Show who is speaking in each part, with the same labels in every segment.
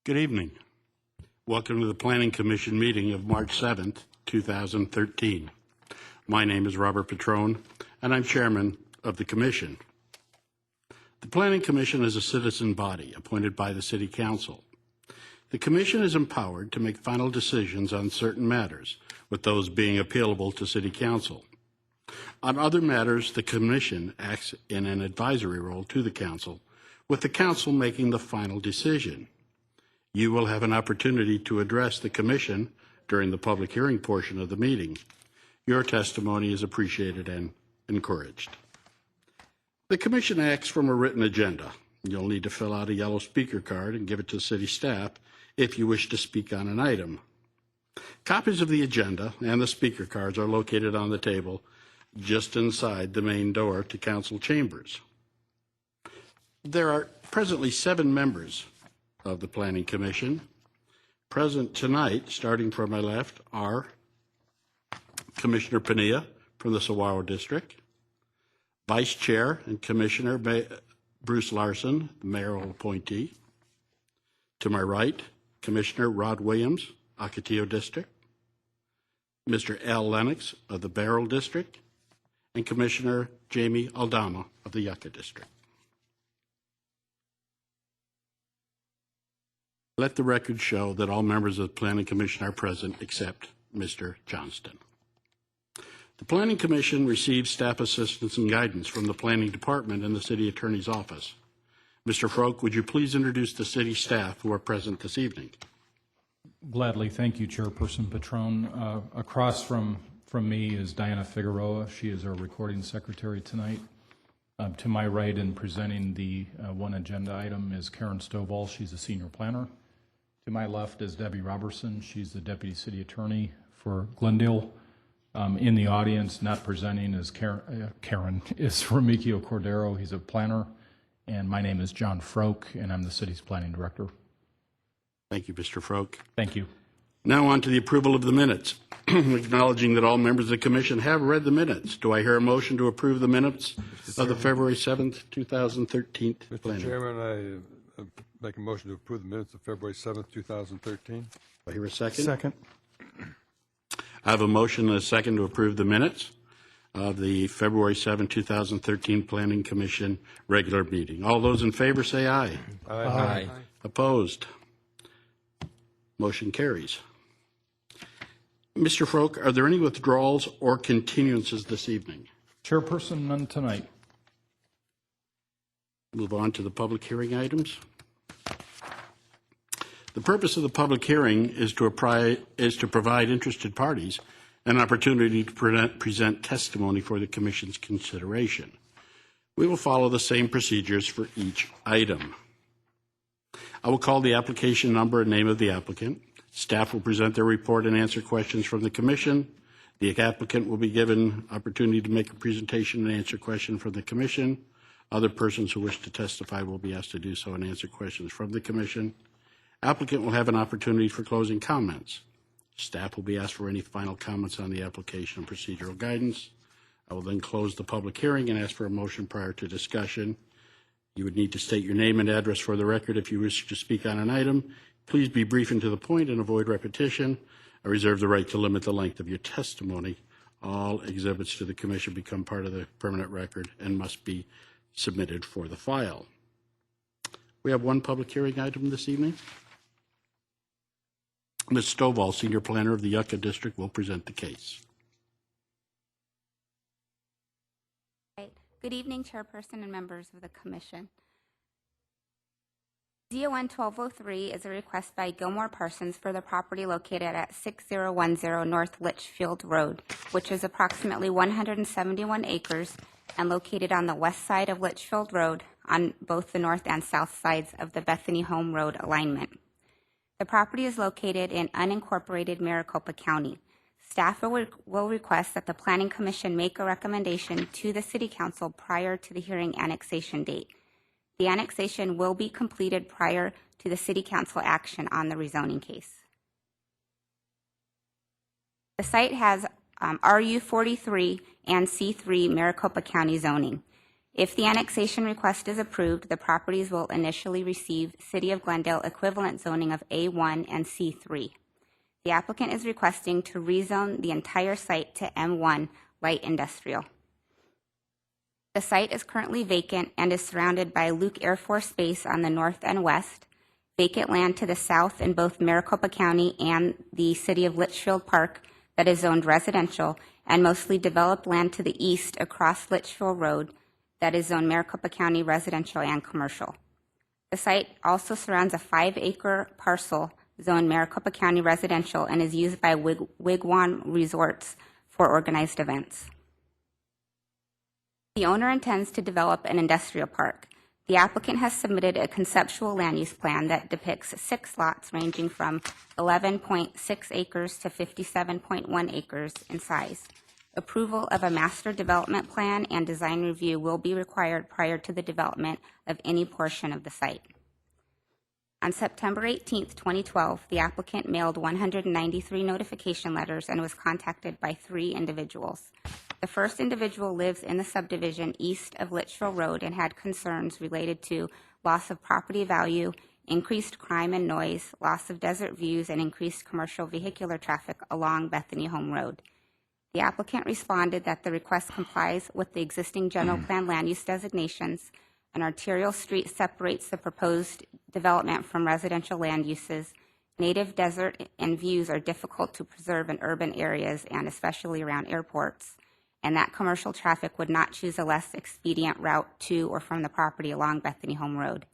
Speaker 1: Good evening. Welcome to the Planning Commission meeting of March 7th, 2013. My name is Robert Petrone, and I'm chairman of the commission. The Planning Commission is a citizen body appointed by the City Council. The commission is empowered to make final decisions on certain matters, with those being appealable to City Council. On other matters, the commission acts in an advisory role to the council, with the council making the final decision. You will have an opportunity to address the commission during the public hearing portion of the meeting. Your testimony is appreciated and encouraged. The commission acts from a written agenda. You'll need to fill out a yellow speaker card and give it to city staff if you wish to speak on an item. Copies of the agenda and the speaker cards are located on the table just inside the main door to council chambers. There are presently 7 members of the Planning Commission. Present tonight, starting from my left, are Commissioner Pania from the Saguaro District, Vice Chair and Commissioner Bruce Larson, the mayoral appointee. To my right, Commissioner Rod Williams, Ocotillo District, Mr. Al Lennox of the Barrel District, and Commissioner Jamie Aldama of the Yucca District. Let the record show that all members of the Planning Commission are present except Mr. Johnston. The Planning Commission receives staff assistance and guidance from the Planning Department and the City Attorney's Office. Mr. Froke, would you please introduce the city staff who are present this evening?
Speaker 2: Gladly. Thank you, Chairperson Petrone. Across from me is Diana Figueroa. She is our recording secretary tonight. To my right in presenting the one agenda item is Karen Stovall. She's a senior planner. To my left is Debbie Robertson. She's the deputy city attorney for Glendale. In the audience, not presenting, is Karen is Remigio Cordero. He's a planner. And my name is John Froke, and I'm the city's planning director.
Speaker 1: Thank you, Mr. Froke.
Speaker 2: Thank you.
Speaker 1: Now on to the approval of the minutes. Acknowledging that all members of the commission have read the minutes. Do I hear a motion to approve the minutes of the February 7th, 2013 planning?
Speaker 3: Mr. Chairman, I make a motion to approve the minutes of February 7th, 2013.
Speaker 1: Do I hear a second?
Speaker 4: Second.
Speaker 1: I have a motion and a second to approve the minutes of the February 7, 2013 Planning Commission regular meeting. All those in favor say aye.
Speaker 4: Aye.
Speaker 1: Opposed? Motion carries. Mr. Froke, are there any withdrawals or continuances this evening?
Speaker 2: Chairperson, none tonight.
Speaker 1: Move on to the public hearing items. The purpose of the public hearing is to provide interested parties an opportunity to present testimony for the Commission's consideration. We will follow the same procedures for each item. I will call the application number and name of the applicant. Staff will present their report and answer questions from the Commission. The applicant will be given opportunity to make a presentation and answer questions from the Commission. Other persons who wish to testify will be asked to do so and answer questions from the Commission. Applicant will have an opportunity for closing comments. Staff will be asked for any final comments on the application and procedural guidance. I will then close the public hearing and ask for a motion prior to discussion. You would need to state your name and address for the record if you wish to speak on an item. Please be brief and to the point and avoid repetition. I reserve the right to limit the length of your testimony. All exhibits to the Commission become part of the permanent record and must be submitted for the file. We have one public hearing item this evening. Ms. Stovall, Senior Planner of the Yucca District, will present the case.
Speaker 5: Good evening, Chairperson and members of the Commission. ZON 1203 is a request by Gilmore Parsons for the property located at 6010 North Litchfield Road, which is approximately 171 acres and located on the west side of Litchfield Road on both the north and south sides of the Bethany Home Road alignment. The property is located in unincorporated Maricopa County. Staff will request that the Planning Commission make a recommendation to the City Council prior to the hearing annexation date. The annexation will be completed prior to the City Council action on the rezoning case. The site has RU 43 and C3 Maricopa County zoning. If the annexation request is approved, the properties will initially receive City of Glendale equivalent zoning of A1 and C3. The applicant is requesting to rezone the entire site to M1 light industrial. The site is currently vacant and is surrounded by Luke Air Force Base on the north and west, vacant land to the south in both Maricopa County and the City of Litchfield Park that is zoned residential, and mostly developed land to the east across Litchfield Road that is zoned Maricopa County residential and commercial. The site also surrounds a 5-acre parcel zoned Maricopa County residential and is used by Wigwam Resorts for organized events. The owner intends to develop an industrial park. The applicant has submitted a conceptual land use plan that depicts 6 lots ranging from 11.6 acres to 57.1 acres in size. Approval of a master development plan and design review will be required prior to the development of any portion of the site. On September 18, 2012, the applicant mailed 193 notification letters and was contacted by 3 individuals. The first individual lives in the subdivision east of Litchfield Road and had concerns related to loss of property value, increased crime and noise, loss of desert views, and increased commercial vehicular traffic along Bethany Home Road. The applicant responded that the request complies with the existing general plan land use designations. An arterial street separates the proposed development from residential land uses. Native desert and views are difficult to preserve in urban areas and especially around airports, and that commercial traffic would not choose a less expedient route to or from the property along Bethany Home Road.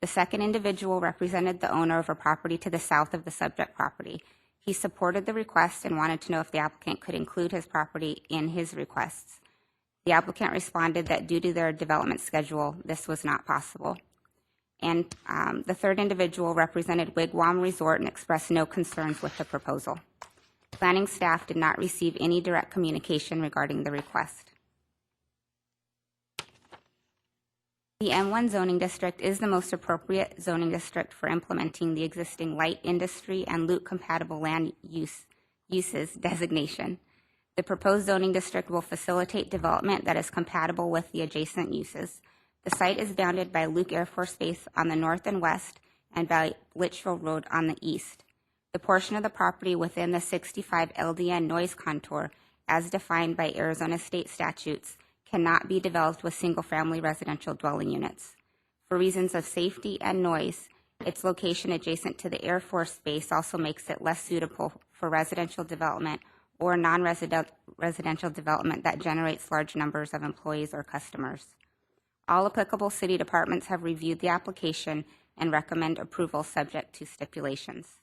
Speaker 5: The second individual represented the owner of a property to the south of the subject property. He supported the request and wanted to know if the applicant could include his property in his requests. The applicant responded that due to their development schedule, this was not possible. And the third individual represented Wigwam Resort and expressed no concerns with the proposal. Planning staff did not receive any direct communication regarding the request. The M1 zoning district is the most appropriate zoning district for implementing the existing light industry and loop-compatible land uses designation. The proposed zoning district will facilitate development that is compatible with the adjacent uses. The site is bounded by Luke Air Force Base on the north and west and by Litchfield Road on the east. The portion of the property within the 65 LDN noise contour, as defined by Arizona state statutes, cannot be developed with single-family residential dwelling units. For reasons of safety and noise, its location adjacent to the Air Force Base also makes it less suitable for residential development or non-residential development that generates large numbers of employees or customers. All applicable city departments have reviewed the application and recommend approval subject to stipulations.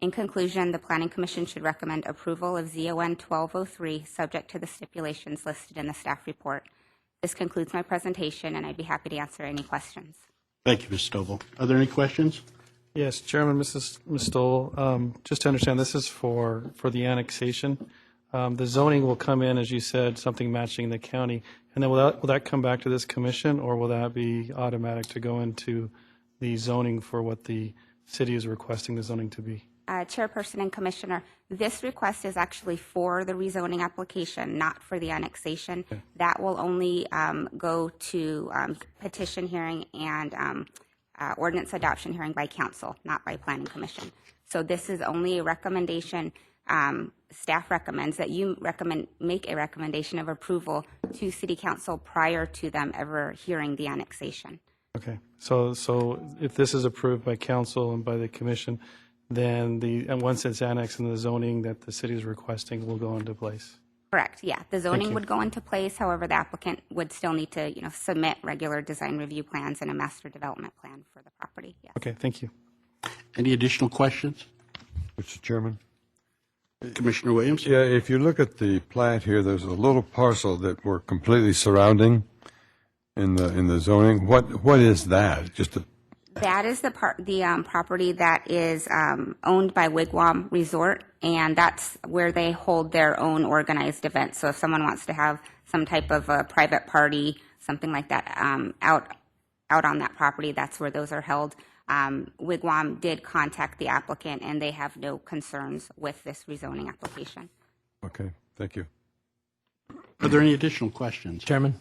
Speaker 5: In conclusion, the Planning Commission should recommend approval of ZON 1203 subject to the stipulations listed in the staff report. This concludes my presentation, and I'd be happy to answer any questions.
Speaker 1: Thank you, Ms. Stovall. Are there any questions?
Speaker 4: Yes, Chairman, Ms. Stoll, just to understand, this is for the annexation. The zoning will come in, as you said, something matching the county, and then will that come back to this commission, or will that be automatic to go into the zoning for what the city is requesting the zoning to be?
Speaker 5: Chairperson and Commissioner, this request is actually for the rezoning application, not for the annexation. Okay. That will only go to petition hearing and ordinance adoption hearing by council, not by Planning Commission. So this is only a recommendation. Staff recommends that you make a recommendation of approval to City Council prior to them ever hearing the annexation.
Speaker 4: Okay. So if this is approved by council and by the commission, then and once it's annexed in the zoning that the city is requesting will go into place.
Speaker 5: Correct. Yeah, the zoning would go into place. However, the applicant would still need to, submit regular design review plans and a master development plan for the property. Yes.
Speaker 4: Okay. Thank you.
Speaker 1: Any additional questions?
Speaker 3: Mr. Chairman?
Speaker 1: Commissioner Williams?
Speaker 3: Yeah, if you look at the plat here, there's a little parcel that we're completely surrounding in the zoning. What is that?
Speaker 5: That is the property that is owned by Wigwam Resort, and that's where they hold their own organized events. So if someone wants to have some type of a private party, something like that, out on that property, that's where those are held. Wigwam did contact the applicant, and they have no concerns with this rezoning application.
Speaker 3: Okay, thank you.
Speaker 1: Are there any additional questions?
Speaker 6: Chairman,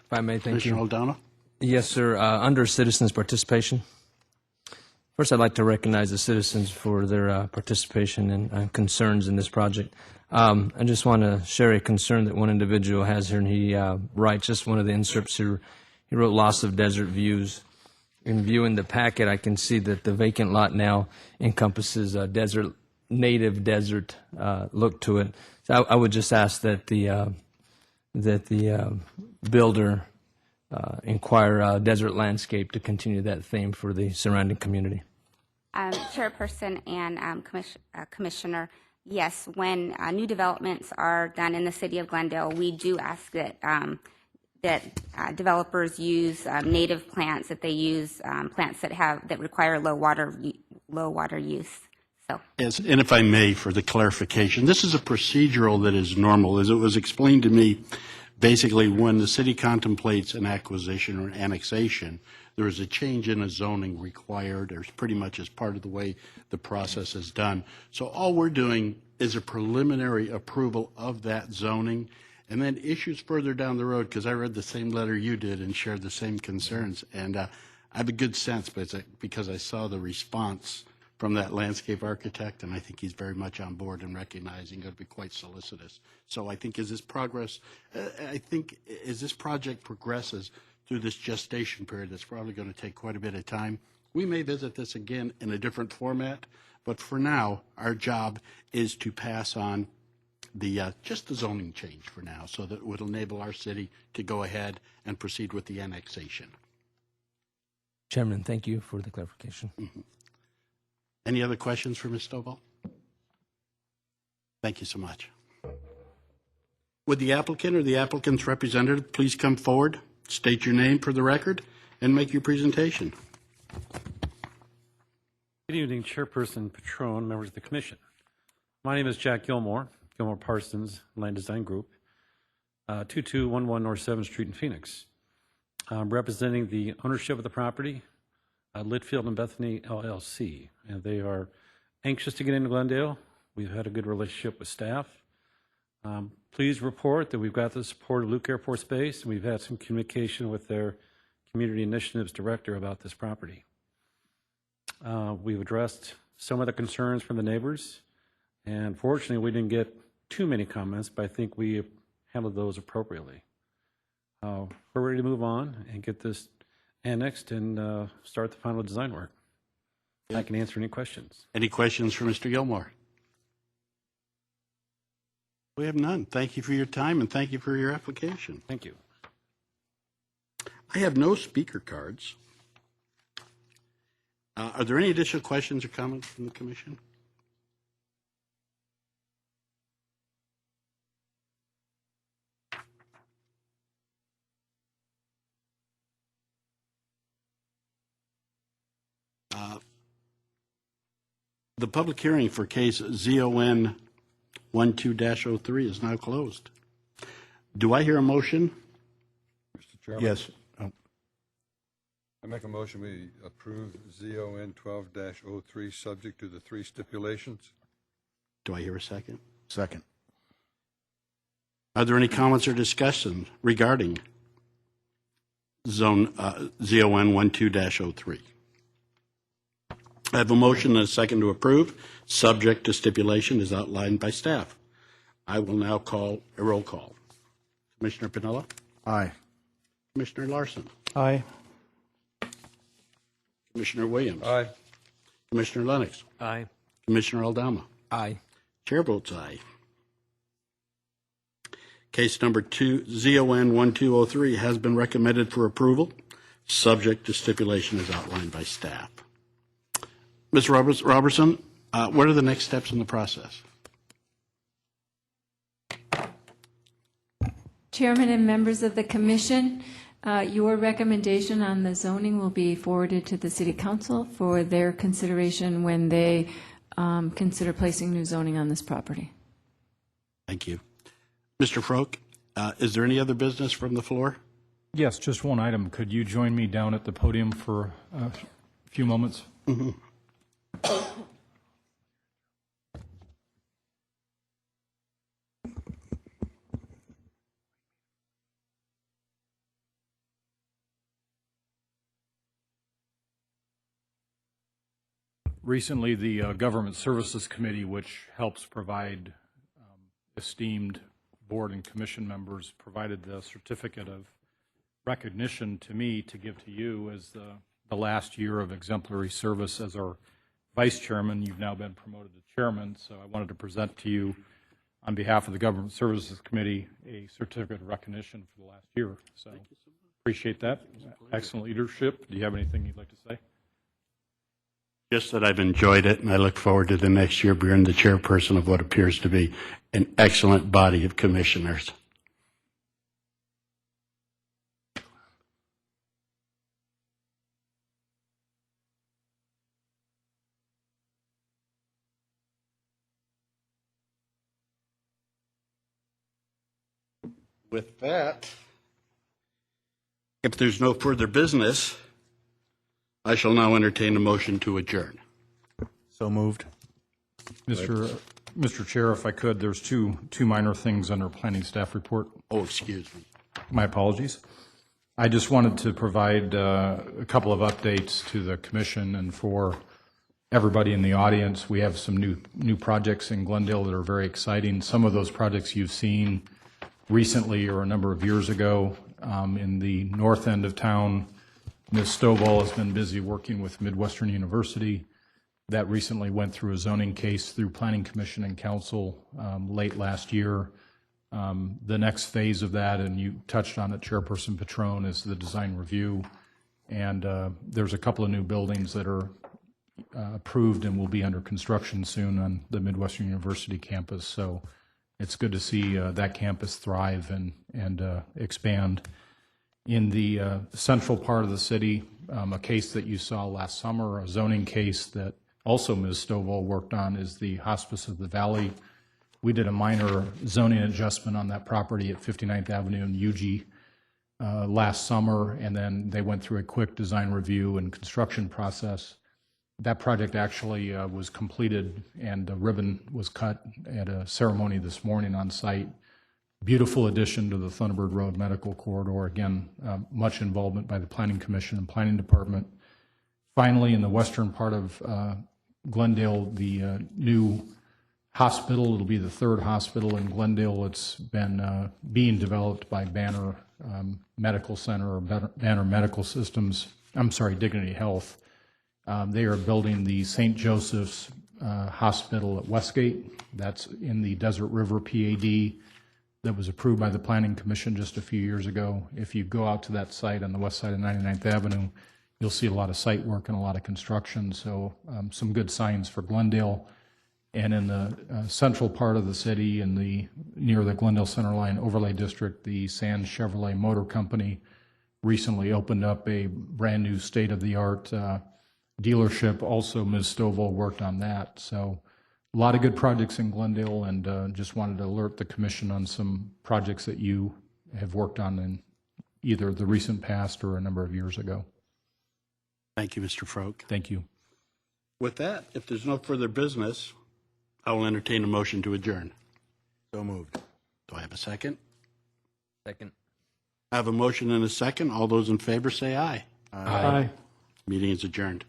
Speaker 6: If I may, thank
Speaker 1: Commissioner
Speaker 6: you.
Speaker 1: Aldana?
Speaker 6: Yes, sir. Under citizens' participation, first I'd like to recognize the citizens for their participation and concerns in this project. I just want to share a concern that one individual has here, and he writes, just one of the inserts here, he wrote loss of desert views. In viewing the packet, I can see that the vacant lot now encompasses a native desert look to it. So I would just ask that the builder inquire desert landscape to continue that theme for the surrounding community.
Speaker 5: Chairperson and Commissioner, yes, when new developments are done in the city of Glendale, we do ask that developers use native plants, that they use plants that require low water use. So,
Speaker 1: Yes, and if I may, for the clarification, this is a procedural that is normal. As it was explained to me, basically, when the city contemplates an acquisition or annexation, there is a change in a zoning required, or pretty much as part of the way the process is done. So all we're doing is a preliminary approval of that zoning, and then issues further down the road, because I read the same letter you did and shared the same concerns. And I have a good sense, but because I saw the response from that landscape architect, and I think he's very much on board and recognizing it'll be quite solicitous. So I think as this project progresses through this gestation period, that's probably going to take quite a bit of time. We may visit this again in a different format, but for now, our job is to pass on just the zoning change for now, so that it would enable our city to go ahead and proceed with the annexation.
Speaker 6: Chairman, thank you for the clarification.
Speaker 1: Any other questions for Ms. Stovall? Thank you so much. Would the applicant or the applicant's representative please come forward, state your name for the record, and make your presentation?
Speaker 7: Good evening, Chairperson Patron, members of the Commission. My name is Jack Gilmore, Gilmore Parsons Land Design Group, 2211 North 7th Street in Phoenix. I'm representing the ownership of the property, Litfield and Bethany LLC, and they are anxious to get into Glendale. We've had a good relationship with staff. Please report that we've got the support of Luke Air Force Base, and we've had some communication with their Community Initiatives Director about this property. We've addressed some of the concerns from the neighbors, and fortunately we didn't get too many comments, but I think we handled those appropriately. We're ready to move on and get this annexed and start the final design work. I can answer any questions.
Speaker 1: Any questions for Mr. Gilmore? We have none. Thank you for your time, and thank you for your application.
Speaker 7: Thank you.
Speaker 1: I have no speaker cards. Are there any additional questions or comments from the commission? The public hearing for case ZON 12-03 is now closed. Do I hear a motion?
Speaker 3: Mr. Chairman?
Speaker 1: Yes.
Speaker 3: I make a motion we approve ZON 12-03, subject to the 3 stipulations.
Speaker 1: Do I hear a second?
Speaker 8: Second.
Speaker 1: Are there any comments or discussion regarding ZON 12-03? I have a motion and a second to approve, subject to stipulation as outlined by staff. I will now call a roll call. Commissioner Pinella?
Speaker 8: Aye.
Speaker 1: Commissioner Larson?
Speaker 4: Aye.
Speaker 1: Commissioner Williams?
Speaker 3: Aye.
Speaker 1: Commissioner Lennox?
Speaker 6: Aye.
Speaker 1: Commissioner Aldama?
Speaker 6: Aye.
Speaker 1: Chair votes aye. Case number ZON 1203 has been recommended for approval, subject to stipulation as outlined by staff. Ms. Robertson, what are the next steps in the process?
Speaker 9: Chairman and members of the commission, your recommendation on the zoning will be forwarded to the City Council for their consideration when they consider placing new zoning on this property.
Speaker 1: Thank you. Mr. Froke, is there any other business from the floor?
Speaker 2: Yes, just one item. Could you join me down at the podium for a few moments?
Speaker 1: Mm-hmm.
Speaker 2: Recently, the Government Services Committee, which helps provide esteemed board and commission members, provided the certificate of recognition to me to give to you as the last year of exemplary service as our vice chairman. You've now been promoted to chairman, so I wanted to present to you on behalf of the Government Services Committee a certificate of recognition for the last year. So appreciate that. Excellent leadership. Do you have anything you'd like to say?
Speaker 1: Just that I've enjoyed it, and I look forward to the next year being the chairperson of what appears to be an excellent body of commissioners. With that, if there's no further business, I shall now entertain a motion to adjourn.
Speaker 8: So moved.
Speaker 2: Mr. Chair, if I could, there's two minor things under planning staff report.
Speaker 1: Oh, excuse me.
Speaker 2: My apologies. I just wanted to provide a couple of updates to the commission and for everybody in the audience. We have some new projects in Glendale that are very exciting. Some of those projects you've seen recently or a number of years ago. In the north end of town, Ms. Stovall has been busy working with Midwestern University. That recently went through a zoning case through Planning Commission and Council late last year. The next phase of that, and you touched on it, Chairperson Patron, is the design review. And there's a couple of new buildings that are approved and will be under construction soon on the Midwestern University campus. So it's good to see that campus thrive and expand. In the central part of the city, a case that you saw last summer, a zoning case that also Ms. Stovall worked on, is the Hospice of the Valley. We did a minor zoning adjustment on that property at 59th Avenue and UG last summer, and then they went through a quick design review and construction process. That project actually was completed, and the ribbon was cut at a ceremony this morning on site. Beautiful addition to the Thunderbird Road Medical Corridor. Again, much involvement by the Planning Commission and Planning Department. Finally, in the western part of Glendale, the new hospital, it'll be the third hospital in Glendale. It's been being developed by Banner Medical Center or Banner Medical Systems, Dignity Health. They are building the St. Joseph's Hospital at Westgate. That's in the Desert River PAD that was approved by the Planning Commission just a few years ago. If you go out to that site on the west side of 99th Avenue, you'll see a lot of site work and a lot of construction, so some good signs for Glendale. And in the central part of the city, near the Glendale Centerline Overlay District, the Sands Chevrolet Motor Company recently opened up a brand new state-of-the-art dealership. Also, Ms. Stovall worked on that. So a lot of good projects in Glendale, and just wanted to alert the commission on some projects that you have worked on in either the recent past or a number of years ago.
Speaker 1: Thank you, Mr. Froke.
Speaker 2: Thank you.
Speaker 1: With that, if there's no further business, I will entertain a motion to adjourn.
Speaker 8: So moved.
Speaker 1: Do I have a second?
Speaker 6: Second.
Speaker 1: I have a motion and a second. All those in favor say aye.
Speaker 4: Aye.
Speaker 1: Meeting is adjourned.